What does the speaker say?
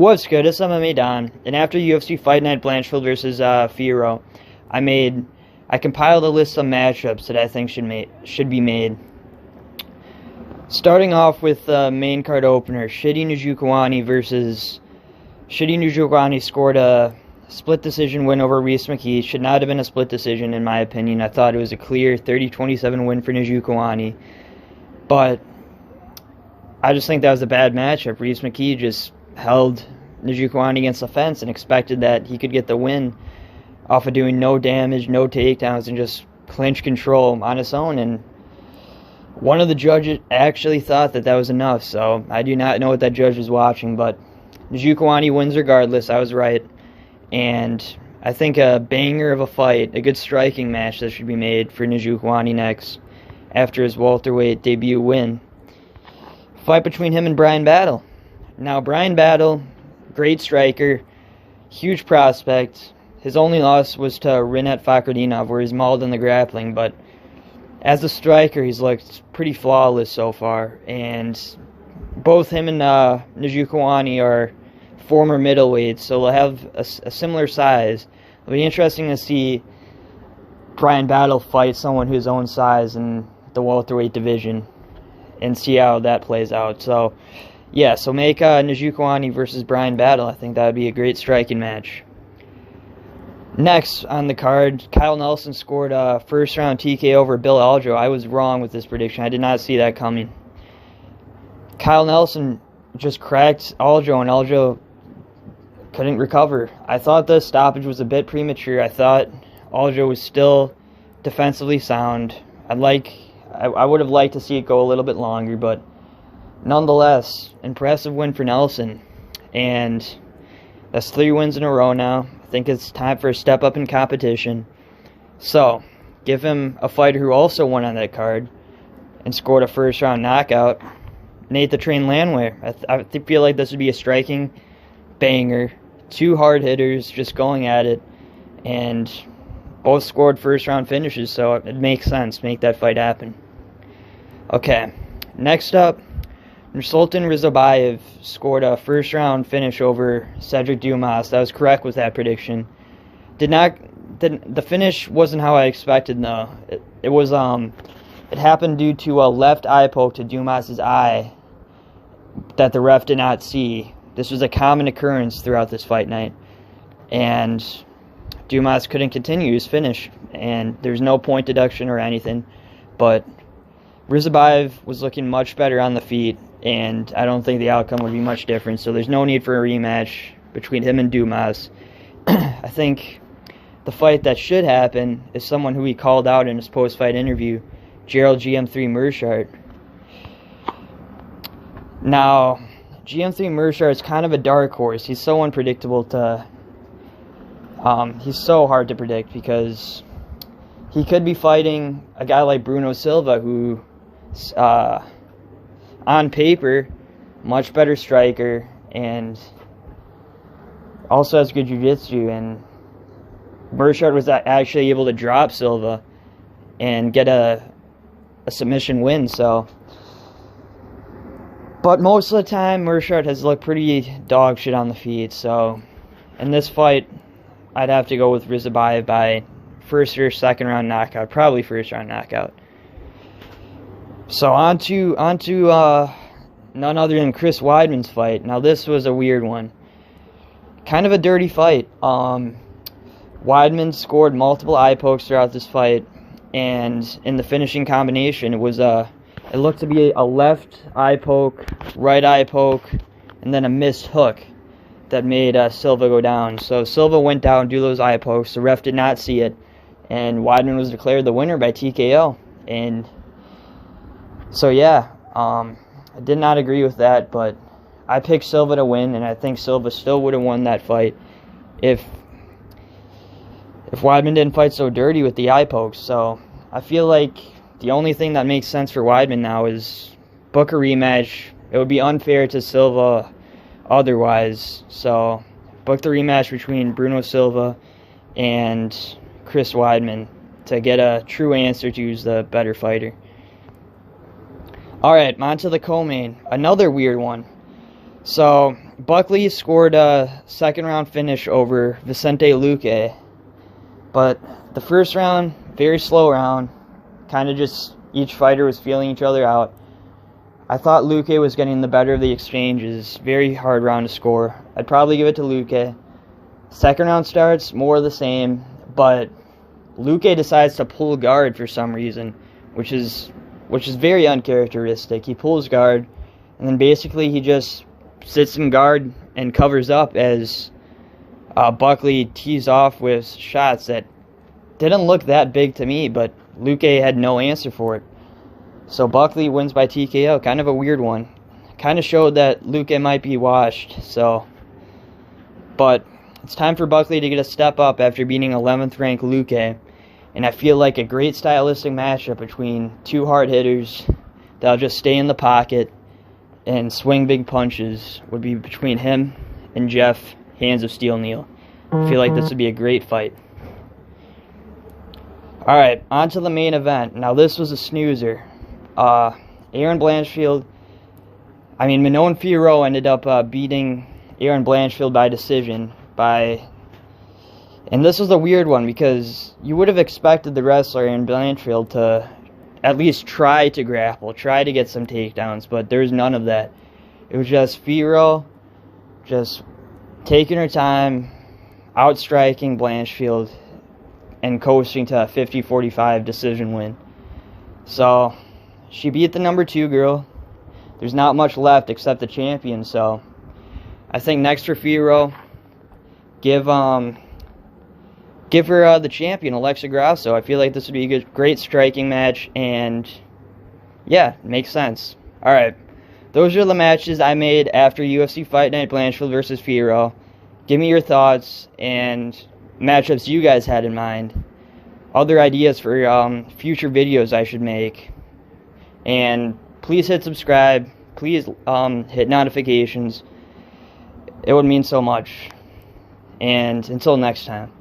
What's good? It's MMA Don, and after UFC Fight Night Blanchfield versus Fiorot, I compiled a list of matchups that I think should be made. Starting off with the main card opener, Shidi Njokuani versus Shidi Njokuani scored a split decision win over Rhys McKee. Should not have been a split decision in my opinion. I thought it was a clear 30-27 win for Njokuani, but I just think that was a bad matchup. Rhys McKee just held Njokuani against the fence and expected that he could get the win off of doing no damage, no takedowns, and just clinch control on his own. And one of the judges actually thought that was enough, so I do not know what that judge was watching, but Njokuani wins regardless. I was right. And I think a banger of a fight, a good striking match that should be made for Njokuani next after his welterweight debut win. Fight between him and Bryan Battle. Now, Bryan Battle, great striker, huge prospect. His only loss was to Rinat Fakhretdinov, where he's mauled in the grappling, but as a striker, he's looked pretty flawless so far. And both him and Njokuani are former middleweights, so they'll have a similar size. It'll be interesting to see Bryan Battle fight someone who's own size in the welterweight division and see how that plays out. So, yeah, so make Njokuani versus Bryan Battle. I think that would be a great striking match. Next on the card, Kyle Nelson scored a first-round TKO over Bill Algeo. I was wrong with this prediction. I did not see that coming. Kyle Nelson just cracked Algeo, and Algeo couldn't recover. I thought the stoppage was a bit premature. I thought Algeo was still defensively sound. I would have liked to see it go a little bit longer, but nonetheless, impressive win for Nelson. And that's 3 wins in a row now. I think it's time for a step up in competition. So, give him a fighter who also won on that card and scored a first-round knockout, Nate the Train Landwehr. I feel like this would be a striking banger. 2 hard hitters just going at it, and both scored first-round finishes, so it makes sense. Make that fight happen. Okay, next up, Nursultan Rizzobayev scored a first-round finish over Cedric Dumas. I was correct with that prediction. The finish wasn't how I expected, though. It happened due to a left eye poke to Dumas's eye that the ref did not see. This was a common occurrence throughout this fight night, and Dumas couldn't continue his finish, and there's no point deduction or anything, but Rizzobayev was looking much better on the feet, and I don't think the outcome would be much different, so there's no need for a rematch between him and Dumas. I think the fight that should happen is someone who he called out in his post-fight interview, Gerald GM3 Meerschaert. Now, GM3 Meerschaert is kind of a dark horse. He's so unpredictable he's so hard to predict because he could be fighting a guy like Bruno Silva, who, on paper, much better striker and also has good jiu-jitsu, and Meerschaert was actually able to drop Silva and get a submission win, so. But most of the time, Meerschaert has looked pretty dog shit on the feet, so in this fight, I'd have to go with Rizzobayev by first or second round knockout, probably first round knockout. So on to none other than Chris Weidman's fight. Now this was a weird one, kind of a dirty fight. Weidman scored multiple eye pokes throughout this fight, and in the finishing combination, it looked to be a left eye poke, right eye poke, and then a missed hook that made Silva go down. So Silva went down due to those eye pokes. The ref did not see it, and Weidman was declared the winner by TKO. And so, yeah, I did not agree with that, but I picked Silva to win, and I think Silva still would have won that fight if Weidman didn't fight so dirty with the eye pokes. So I feel like the only thing that makes sense for Weidman now is book a rematch. It would be unfair to Silva otherwise. So book the rematch between Bruno Silva and Chris Weidman to get a true answer to who's the better fighter. Alright, on to the co-main. Another weird one. So, Buckley scored a second-round finish over Vicente Luque, but the first round, very slow round, kind of just each fighter was feeling each other out. I thought Luque was getting the better of the exchanges. Very hard round to score. I'd probably give it to Luque. Second round starts, more of the same, but Luque decides to pull guard for some reason, which is very uncharacteristic. He pulls guard, and then basically he just sits in guard and covers up as Buckley tees off with shots that didn't look that big to me, but Luque had no answer for it. So Buckley wins by TKO. Kind of a weird one. Kind of showed that Luque might be washed. But it's time for Buckley to get a step up after beating 11th ranked Luque. And I feel like a great stylistic matchup between two hard hitters that'll just stay in the pocket and swing big punches would be between him and Jeff Hands of Steel Neal. I feel like this would be a great fight. Alright, on to the main event. Now this was a snoozer. Aaron Blanchfield, Manon Fiorot ended up beating Aaron Blanchfield by decision. And this was a weird one because you would have expected the wrestler Aaron Blanchfield to at least try to grapple, try to get some takedowns, but there's none of that. It was just Fiorot just taking her time, outstriking Blanchfield, and coasting to a 50-45 decision win. So she beat the number 2 girl. There's not much left except the champion, so I think next for Fiorot, give her the champion, Alexa Grasso. I feel like this would be a great striking match, and yeah, it makes sense. Alright, those are the matches I made after UFC Fight Night Blanchfield versus Fiorot. Give me your thoughts and matchups you guys had in mind. Other ideas for future videos I should make. And please hit subscribe. Please hit notifications. It would mean so much. And until next time.